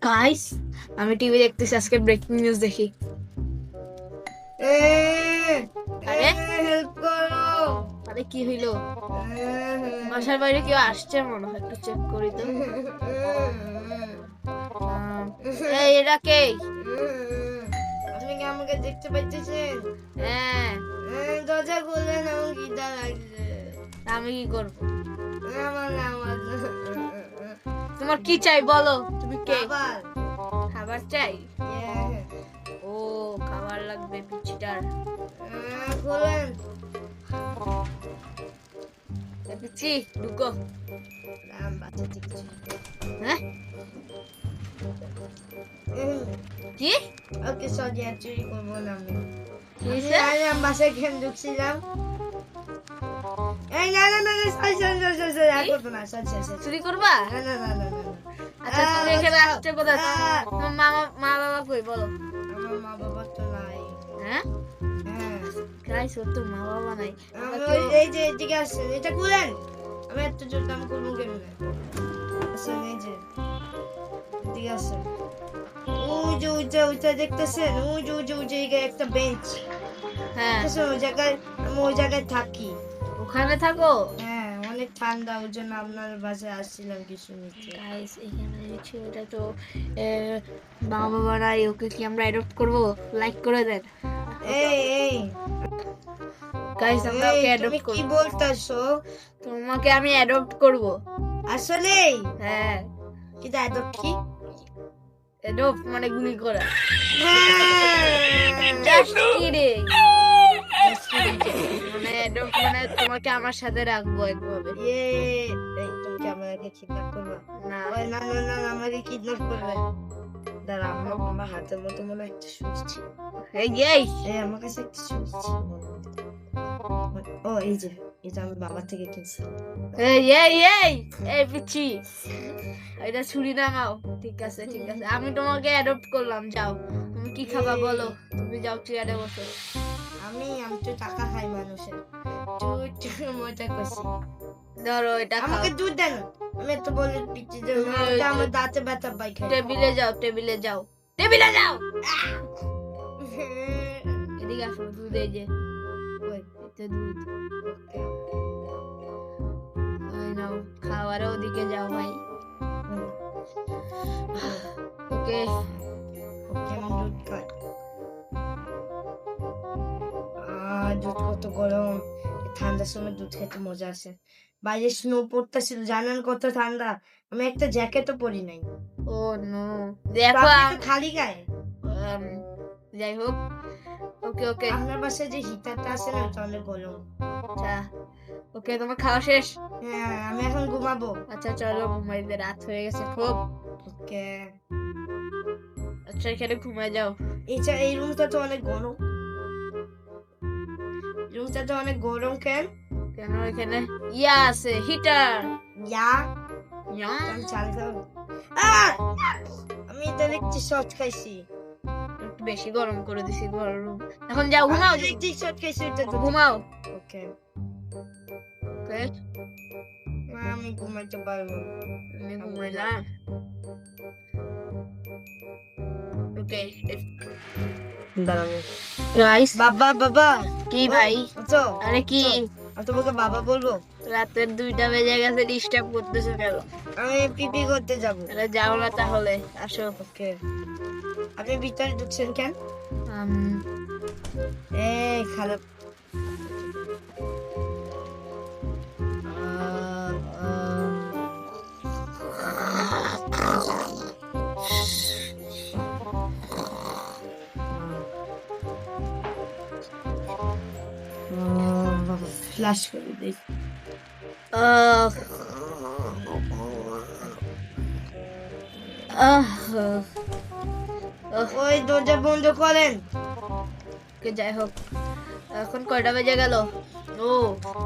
Guys, আমি TV দেখতেছি, আজকে ব্রেকিং নিউজ দেখি। আরে হেল্প করো। আরে কি হইলো? বাসার বাইরে কেউ আসছে মনে হয়, একটু চেক করি তো। এই, এরা কে? আপনি কি আমাকে দেখতে পাইতেছেন? হ্যাঁ, দরজা খুললেন, আমার খিদা লাগছে। আমি কি করবো? আমার আমার তোমার কি চাই বলো, তুমি কে? খাবার। খাবার চাই? Yeah. ও, খাবার লাগবে পিচ্ছিটার। খুলেন। পিচ্ছি ঢুকো। বাচ্চা দিচ্ছি। হ্যাঁ, কি? ওকে, সরি, আর চুরি করবো না আমি। কি হয়েছে? আমি বাসায় কেন ঢুকছিলাম? এই না না না না, sorry sorry sorry sorry sorry, আর করবো না, সরি সরি সরি। চুরি করবা? না না না না না না। আচ্ছা, তুমি এখানে আসছো কোথায়? তোমার মা বাবা কই বলো? আমার মা বাবা তো নাই। হ্যাঁ হ্যাঁ, গাইস, ওর তো মা বাবা নাই। এই যে এদিকে আসছেন, এটা খুলেন। আমি এত জোর দাম করবো কেমনে? আসেন, এই যে এদিকে আসেন। ওই যে দেখতেছেন, ওই যে একটা বেঞ্চ। হ্যাঁ, ওই জায়গায় আমি ওই জায়গায় থাকি। ওখানে থাকো? হ্যাঁ, অনেক ঠান্ডা, ওই জন্য আপনার বাসায় আসছিলাম কিছু নিতে। গাইস, এখানে ছেলেটা তো মা বাবা নাই, ওকে কি আমরা অ্যাডপ্ট করবো? লাইক করে দেন এই গাইস, আমরা ওকে তুমি অ্যাডপ্ট কি করব। বলতেছো? তোমাকে আমি অ্যাডপ্ট করব। আসলে হ্যাঁ, কি দাদা কি? অ্যাডপ্ট মানে গুলি করা। হ্যাঁ। Just kidding. মানে অ্যাডপ্ট মানে তোমাকে আমার সাথে রাখবো একভাবে। এই তুমি কি আমাকে কিডন্যাপ করবে? না, ওই না না না না, আমাকে কিডন্যাপ করবে। দাঁড়া, আমার হাতের মধ্যে মনে হয় একটা সুচ ছিল। এই আমার কাছে একটা সুচ ছিল। ও, এই যে এটা আমি বাবা থেকে কিনছি। এই এই এই এই পিচ্ছি, এটা ছুরি নামাও। ঠিক আছে ঠিক আছে, আমি তোমাকে অ্যাডপ্ট করলাম, যাও। তুমি কি খাবা বলো? তুমি যাও, চেয়ারে বসো। আমি তো টাকা খাই মানুষের। তুই মজা করছি। ধরো এটা খাও। আমাকে দুধ দেন। আমি তো বলে পিচ্ছি যে ওটা আমার দাঁতে ব্যথা পাই খাই। টেবিলে যাও, টেবিলে যাও, টেবিলে যাও। এদিকে আসো, দুধ এই যে, ওই এতে দুধ। ওই নাও, খাওয়ার ওদিকে যাও ভাই। ওকে, আমি দুধ খাই। দুধ কত গরম! এই ঠান্ডার সময় দুধ খেতে মজা আসে। বাইরে স্নো পড়তেছিল, জানেন কত ঠান্ডা। আমি একটা জ্যাকেটও পরি নাই। ও নো, দেখো আপনি তো খালি গায়ে। উম, যাই হোক, ওকে ওকে, আপনার বাসায় যে হিটারটা আছে না, ওটা অনেক গরম। আচ্ছা ওকে, তোমার খাওয়া শেষ? হ্যাঁ, আমি এখন ঘুমাবো। আচ্ছা চলো, ঘুমাইতে রাত হয়ে গেছে খুব। ওকে। আচ্ছা, এখানে ঘুমায় যাও। এই রুমটা তো অনেক গরম। রুমটা তো অনেক গরম কেন? কেন? এখানে ইয়া আছে, হিটার। ইয়া, ইয়া, আমি চালাতে আমি তো দেখছি শর্ট খাইছি। একটু বেশি গরম করে দিছি গরম। এখন যাও, ঘুমাও। আমি দেখছি শর্ট খাইছি, ওটা তো ঘুমাও। ওকে। ওকে, আমি ঘুমাইতে পারবো। আমি ঘুমাইলাম। ওকে দাঁড়াবো। গাইস, বাবা বাবা। কি ভাই? তো আরে কি? আমি তোমাকে বাবা বলবো? রাতের 2টা বেজে গেছে, ডিস্টার্ব করতেছে কেন? আমি পিপি করতে যাব। আরে যাও না তাহলে, আসো। ওকে। আপনি ভিতরে ঢুকছেন কেন? আম, এই খারাপ। ফ্লাশ করে দিই। আহ, আহ, ওই দরজা বন্ধ করেন। ওকে, যাই হোক, এখন কয়টা বেজে গেল? ও,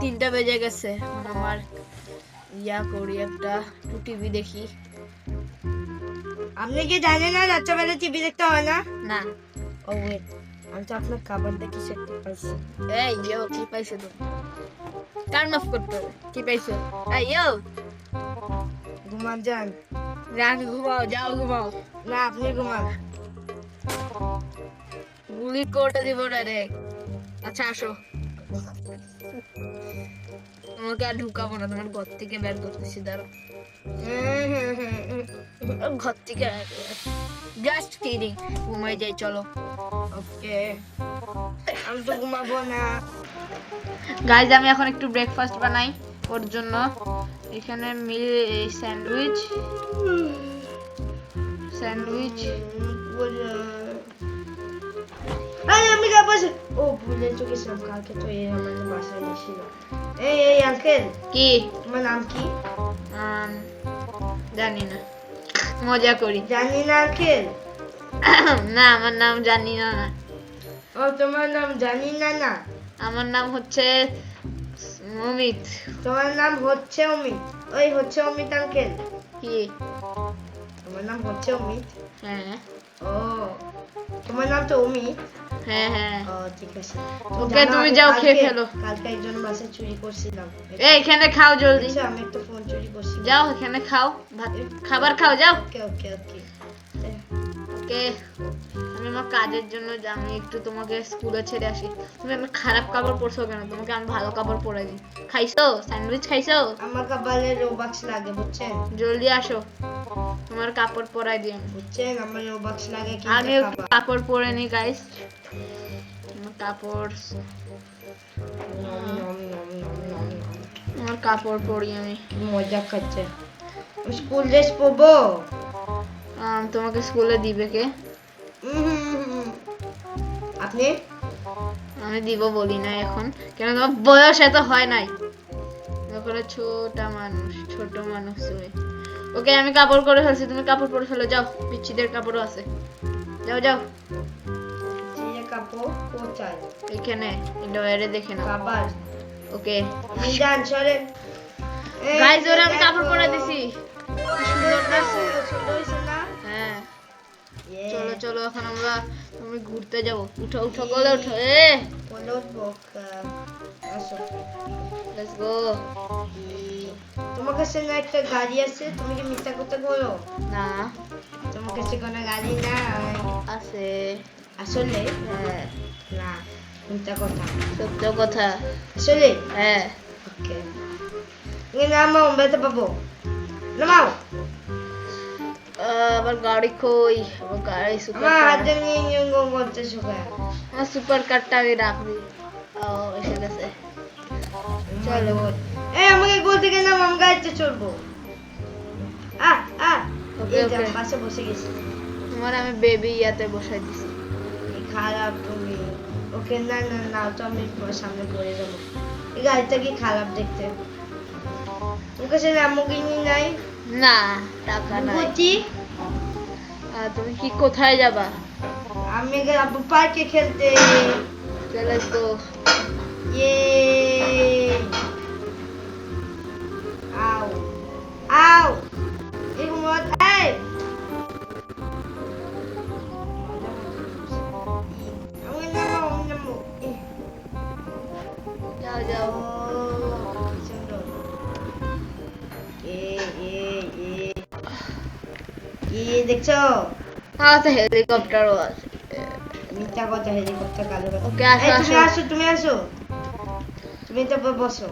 3টা বেজে গেছে। এখন আমার ইয়া করি, একটা টিভি দেখি। আপনি কি জানেন না রাত্রেবেলা টিভি দেখতে হয় না? না। ও ওয়েট, আমি তো আপনার খাবার দেখি সেটা পাইছি। এই ইয়ো, কি পাইছো তুমি? টার্ন অফ করতে হবে। কি পাইছো? এই ইয়ো, ঘুমান যান। রান ঘুমাও, যাও ঘুমাও। না আপনি ঘুমান। গুলি কোটে দিব ডাইরেক্ট। আচ্ছা আসো, তোমাকে আর ঢুকাবো না, তোমার ঘর থেকে বের করতেছি, দাঁড়াও। ঘর থেকে জাস্ট কিডিং, ঘুমাই যাই চলো। ওকে, আমি তো ঘুমাবো না। গাইজ আমি এখন একটু ব্রেকফাস্ট বানাই ওর জন্য। এখানে মিল স্যান্ডউইচ স্যান্ডউইচ আরে আমি কাছে ও ভুলে তো গেছিলাম, কালকে তো এই আমাদের বাসায় ছিল। এই আঙ্কেল, কি তোমার নাম কি? জানি না, মজা করি। জানি না আঙ্কেল? না আমার নাম জানি না। ও তোমার নাম জানি না? না আমার নাম হচ্ছে অমিত। তোমার নাম হচ্ছে অমিত? ওই হচ্ছে অমিত আঙ্কেল? কি তোমার নাম হচ্ছে অমিত? হ্যাঁ ও তোমার নাম তো অমিত? হ্যাঁ হ্যাঁ। ও ঠিক আছে। ওকে তুমি যাও খেয়ে ফেলো। কালকে একজন বাসে চুরি করছিলাম। এই এখানে খাও জলদি, আচ্ছা, আমি একটা ফোন চুরি করছি। যাও এখানে খাও, ভাত খাবার খাও, যাও। ওকে ওকে ওকে। ওকে আমি আমার কাজের জন্য আমি একটু তোমাকে স্কুলে ছেড়ে আসি। তুমি আমার খারাপ কাপড় পরছো কেন? তোমাকে আমি ভালো কাপড় পরে দিই। খাইছো স্যান্ডউইচ খাইছো? আমার কাবালে রোবাক্স লাগে বুঝছেন? জলদি আসো, তোমার কাপড় পরাই দিই আমি। বুঝছেন আমার রোবাক্স লাগে কি? আমি একটু কাপড় পরে নি গাইস, আমার কাপড় আমার কাপড় পরি আমি। মজা খাচ্ছে। স্কুল ড্রেস পরবো? তোমাকে স্কুলে দিবে কে? আপনি? আমি দিব বলি না এখন, কেন তোমার বয়স এত হয় নাই, ওখানে ছোট মানুষ তুমি। ওকে আমি কাপড় করে ফেলছি, তুমি কাপড় পরে ফেলো, যাও। পিচ্ছিদের কাপড়ও আছে, যাও যাও। যে কাপড় কোথায়? এখানে ডয়ারে দেখে নাও। কাবার? ওকে যান সরে। গাইস ওরে আমি কাপড় পরে দিছি। সুন্দর আছে, সুন্দর হইছে না? হ্যাঁ Yeah. চলো চলো এখন আমরা তুমি ঘুরতে যাবো। উঠো উঠো কোলে উঠো, কোলে উঠবো? আসো। Let's go. তোমার কাছে না একটা গাড়ি আছে? তুমি কি মিথ্যা কথা বলো? না তোমার কাছে কোনো গাড়ি নাই? আছে। আসলে? হ্যাঁ না, মিথ্যা কথা। সত্য কথা। আসলে? হ্যাঁ ওকে। নামাও, বেতে পাবো। নামাও। আবার গাড়ি কই? আমার গাড়ি সুপার আমার কার। হাতে নিয়ে নিয়ে করতে শোকা। আমার সুপার কারটা আমি রাখবি। ও এসে গেছে। চলো। এই আমাকে গোল থেকে নাম, আমি গাড়িতে চড়বো। ওকে এই যে ওকে, পাশে বসে গেছি। তোমার আমি বেবি ইয়াতে বসাই দিছি। এই খারাপ তুমি। ওকে না না না, তো আমি তোমার সামনে পড়ে যাবো। এই গাড়িটা কি খারাপ দেখতে? ওর কাছে ল্যাম্বরগিনি নাই? না টাকা নাই। বুঝছি। তুমি কি কোথায় যাবা? আমি যাবো পার্কে খেলতে। Let's go. ইয়ে। আউ আউ। এই মত এই। আমি নামো। যাও যাও। সুন্দর। দেখছো? তো হেলিকপ্টারও আছে। মিথ্যা কথা, হেলিকপ্টার কালো কথা। ওকে আসো এই, আসো। তুমি আসো। তুমি তো বসো।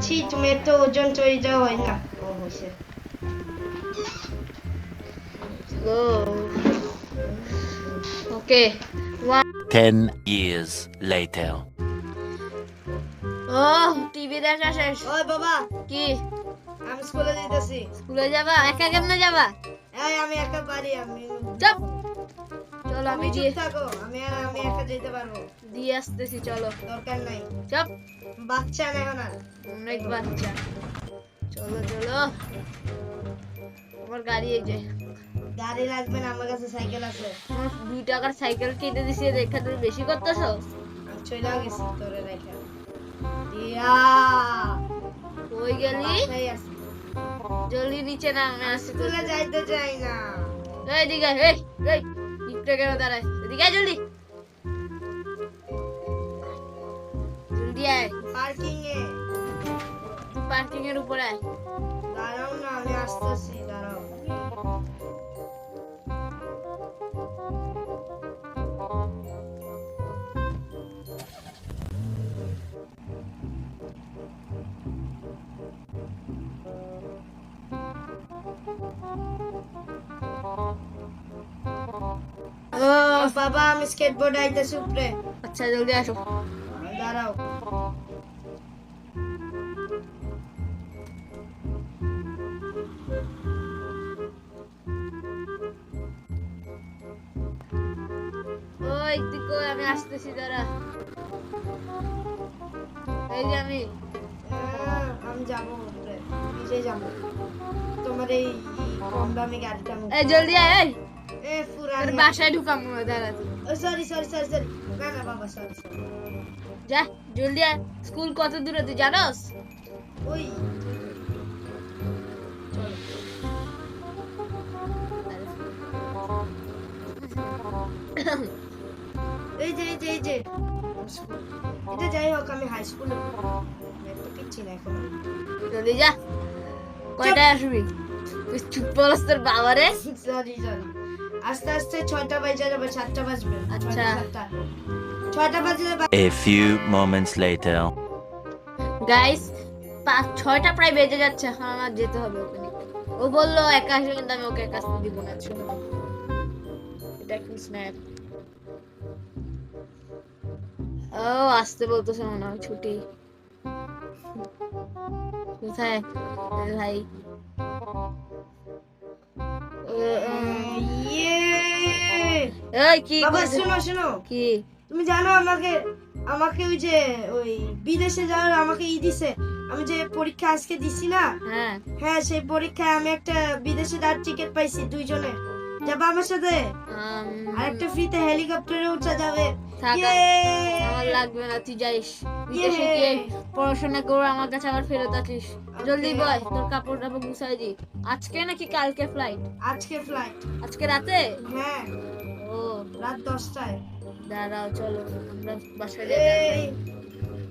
ছি, তুমি এত ওজন চড়ে যাওয়া হয় না। ও হয়েছে। ওকে 10 years later. ও টিভি দেখা শেষ। ওই বাবা, কি আমি স্কুলে যেতেছি। স্কুলে যাবা? একা কেমনে যাবা? এই আমি একা পারি। আমি চুপ। চলো আমি আমি চুপ দিয়ে থাকো। আমি একা যেতে পারবো। দিয়ে আসতেছি, চলো। দরকার নাই। চুপ, বাচ্চা নেই না। অনেক বাচ্চা। চলো চলো, আমার গাড়ি এই যে। গাড়ি লাগবে না, আমার কাছে সাইকেল আছে। আমার 2 টাকার সাইকেল কিনে দিছি, দেখা তুমি বেশি করতেছো। আমি চলে গেছি তোরে রেখে। দিয়া কই গেলি? বাসায় আছি। জলদি নিচে না, আমি আসছি তো। স্কুলে যাইতে চাই না। এই দিকে, এই লিফটে কেন দাঁড়ায়? এদিকে আয় জলদি। জলদি আয়, পার্কিং এ। পার্কিং এর উপরে আয়। দাঁড়াও না, আমি আসতেছি, দাঁড়াও। ও বাবা, আমি স্কেটবোর্ড আইতেছি উপরে। আচ্ছা জলদি আসো। দাঁড়াও। ওই তুই কই? আমি আসতেছি, দাঁড়া। এই যে আমি। আমি যাবো উপরে, নিজে যাবো। তোমার এই কম দামি গাড়িটা আমি এই জলদি আয়। এই তোর পুরানি। বাসায় ঢুকাম না, দাঁড়া তুই। সরি সরি সরি সরি, না না বাবা, সরি সরি। যা জলদি আয়। স্কুল কত দূরে তুই জানোস? ওই এই যে এই যে এই যে এটা, যাই হোক আমি হাই স্কুলে তো কিচ্ছি না এখন। জলদি যা। কয়টায় আসবি? তুই চুপ বলস তোর বাবারে। সরি সরি, আস্তে আস্তে 6টা বাজে যাবে, 7টা বাজবে। আচ্ছা। 6টা বাজলে A few moments later. Guys 6টা প্রায় বেজে যাচ্ছে, এখন আমার যেতে হবে ওকে নিতে। ও বললো একা আসবে, কিন্তু আমি ওকে একা আসতে দিব না। শুনো, এটা কি স্ন্যাপ? ও আসতে বলতেছে মনে হয়, ছুটি। কোথায় এ ভাই? ইয়ে এই কি বাবা, করছিস? শুনো শুনো, কি? তুমি জানো আমাকে আমাকে ওই যে ওই বিদেশে যাওয়ার আমাকে দিছে। আমি যে পরীক্ষা আজকে দিছি না, হ্যাঁ হ্যাঁ সেই পরীক্ষায় আমি একটা বিদেশে যাওয়ার টিকিট পাইছি। 2 জনে যাবো আমার সাথে, আর একটা ফ্রিতে হেলিকপ্টারে উঠা যাবে। থাক, ইয়ে! আমার লাগবে না, তুই যাইস ইয়ে! বিদেশে গিয়ে পড়াশোনা করে আমার কাছে আবার ফেরত আসিস। জলদি বয়, তোর কাপড় টাপড় গুছাই দি। আজকে নাকি কালকে ফ্লাইট? আজকে ফ্লাইট। আজকে রাতে? হ্যাঁ, ও রাত 10টায়। দাঁড়াও, চলো আমরা বাসায় এই, যাই।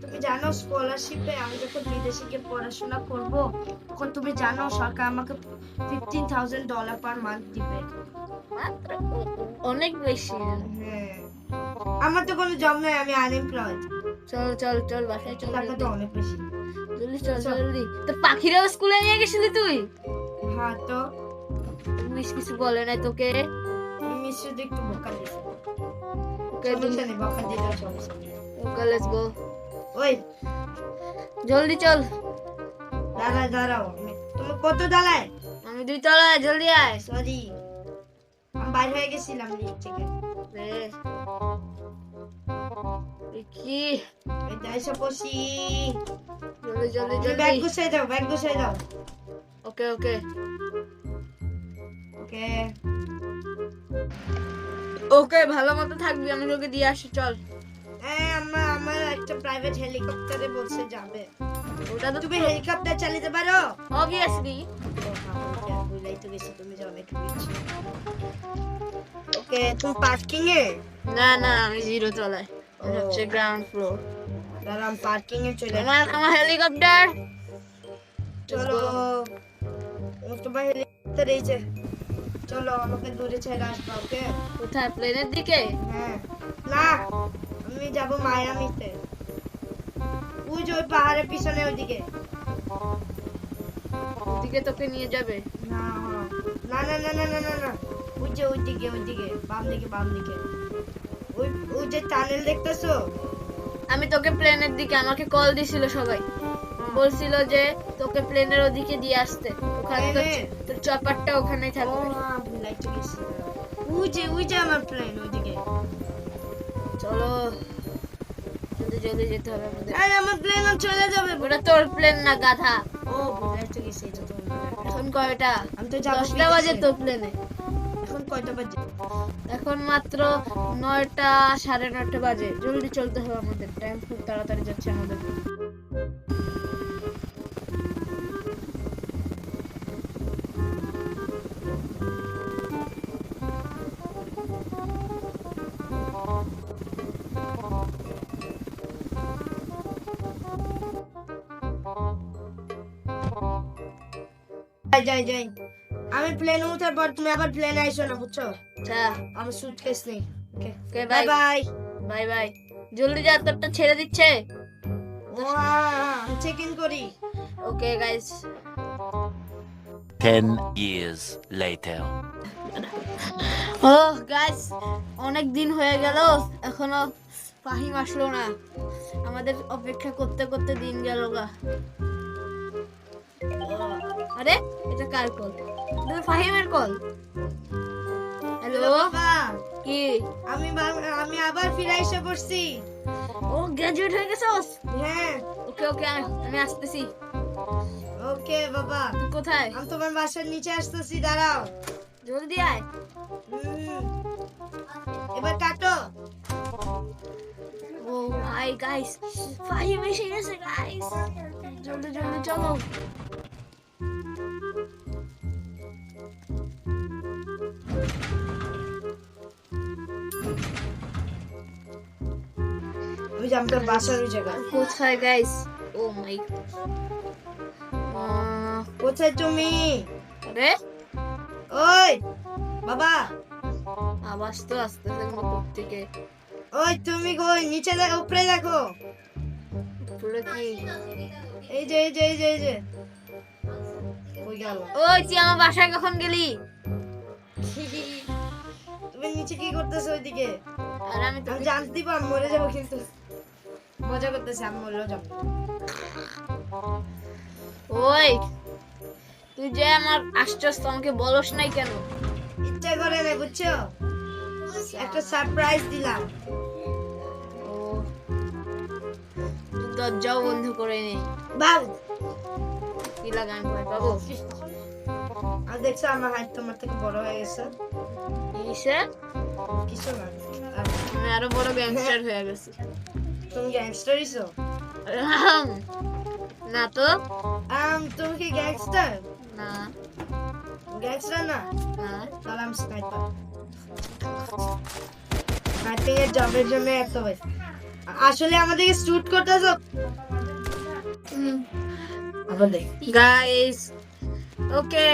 তুমি জানো স্কলারশিপে আমি যখন বিদেশে গিয়ে পড়াশোনা করব, তখন তুমি জানো সরকার আমাকে $15,000 পার মান্থ দিবে। মাত্র অনেক বেশি। হ্যাঁ, আমার তো কোনো জব নাই, আমি আনএমপ্লয়েড। চল চল চল বাসায় চল, টাকা তো অনেক বেশি। জলদি চল জলদি। তো পাখিরাও স্কুলে নিয়ে গেছিলি তুই? হ্যাঁ, তো মিস কিছু বলে নাই তোকে? আমি শুধু একটু বকা দিছি। ওকে সমস্যা নেই, বকা দিলে সমস্যা নেই। Okay let's go. ওই জলদি চল। দাঁড়াও, তুমি কত দাঁড়ায়? আমি 2 তলায়, জলদি আয়। সরি, আমি বাইরে হয়ে গেছিলাম লিফট থেকে। রে এ কি? এই যাইছো বসি। জলদি জলদি তুমি ব্যাগ জলদি। গুছাই দাও, ব্যাগ গুছাই দাও। ওকে ওকে ওকে, ওকে, ভালো মতো থাকবি, আমি তোকে দিয়ে আসি, চল। হ্যাঁ, আমার একটা প্রাইভেট হেলিকপ্টারে বসে যাবে। ওটা তো তুমি হেলিকপ্টার চালাতে পারো? অবভিয়াসলি। বুঝলাই তো গেছি, তুমি যে অনেক রিচ। ওকে, তুমি পার্কিং এ? না না, আমি 0 তলায়, এটা হচ্ছে গ্রাউন্ড ফ্লোর। দাঁড়াম, পার্কিং এ চলে আমার হেলিকপ্টার। চলো। তোমার হেলিকপ্টার এই যে, চলো আমাকে দূরে ছেড়ে আসবা। ওকে, কোথায়? প্লেনের দিকে? হ্যাঁ, না আমি যাব মায়ামিতে। ওই যে ওই পাহাড়ের পিছনে ওইদিকে। ওদিকে তোকে নিয়ে যাবে? না না না না না না না না, ওই যে ওইদিকে বাম দিকে ওই ওই যে টানেল দেখতেছো? আমি তোকে প্লেনের দিকে, আমাকে কল দিছিল সবাই, বলছিল যে তোকে প্লেনের ওদিকে দিয়ে আসতে। ওখানে তোর চপারটা ওখানেই থাকবে। ভুলাই তো গেছি। ওই যে আমার প্লেন ওইদিকে। চলো জলদি জলদি যেতে হবে আমাদের। আরে আমার প্লেন চলে যাবে। ওটা তোর প্লেন না, গাধা। ও ভুলাই তো গেছি, এটা তো এখন কয়টা? আমি তো যাবো 10টা বাজে বিদেশে। তোর প্লেনে। এখন কয়টা বাজে? এখন মাত্র 9টা, 9:30 বাজে। জলদি চলতে হবে আমাদের, টাইম খুব তাড়াতাড়ি যাচ্ছে আমাদের। যাই যাই আমি প্লেনে উঠার পর তুমি আবার প্লেনে আইসো না বুঝছো আচ্ছা আমার সুটকেস নেই okay okay bye bye bye bye bye জলদি যা, তোরটা ছেড়ে দিচ্ছে। চেক ইন করি ওকে গাইস, 10 years later. ও গাইস, অনেক দিন হয়ে গেল, এখনো ফাহিম আসলো না। আমাদের অপেক্ষা করতে করতে দিন গেল গা। আরে এটা কার কল? এটা তো ফাহিমের কল। হ্যালো, বাবা কি? আমি আবার ফিরে এসে পড়ছি ও গ্রাজুয়েট হয়ে গেছস? হ্যাঁ ওকে ওকে, আমি আসতেছি। ওকে বাবা তুই কোথায়? আমি তোমার বাসার নিচে আসতেছি দাঁড়াও জলদি আয়। হুম। এবার কাটো ও ভাই গাইস, ফাহিম এসে গেছে গাইস, জলদি জলদি চলো। আমি যে আমাদের বাসার ওই জায়গায় কোথায় গাইস? ও মাই, কোথায় তুমি আরে ওই বাবা আওয়াজ তো আসতেছে থেকে। ওই তুমি কই নিচে দেখো উপরে দেখো পুরো কি? এই যে এই যে এই যে এই যে কই গেল ওই তুই আমার বাসায় কখন গেলি? তুমি নিচে কি করতেছো ওইদিকে আর আমি তো আমি জানতে দিব আমি মরে যাবো কিন্তু মজা করতেছি আমি মরেও যাবো ওই তুই যে আমার আসছস তো আমাকে বলস নাই কেন? ইচ্ছা করে না বুঝছো একটা সারপ্রাইজ দিলাম ও দরজাও বন্ধ করে নে। বাবু কি লাগা আমি ভয় পাবো? আর দেখছো আমার হাইট তোমার থেকে বড় হয়ে গেছে কিসে? কিছু না আমি আরো বড় গ্যাংস্টার হয়ে গেছি। তুমি গ্যাংস্টার হিসো না তো, তুমি কি গ্যাংস্টার না গ্যাংস্টার না না। তাহলে আমি স্নাইপার স্নাইপিং এর জবের জন্য এত বেশি আসলে আমাদেরকে শুট করতেছো আবার দেখ গাইস, ওকে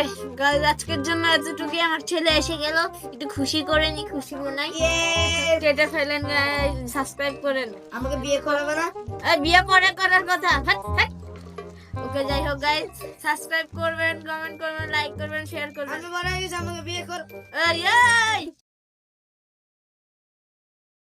গাইস, আজকের জন্য এতটুকুই। আমার ছেলে এসে গেল, একটু খুশি করে নি, খুশি মনাই। কেটে ফেলেন গাইস, সাবস্ক্রাইব করেন। আমাকে বিয়ে করাবে না এই বিয়ে পরে করার কথা। ওকে যাই হোক গাইস, সাবস্ক্রাইব করবেন, কমেন্ট করবেন, লাইক করবেন, শেয়ার করবেন। আমি বড় হয়ে গেছি আমাকে বিয়ে কর এই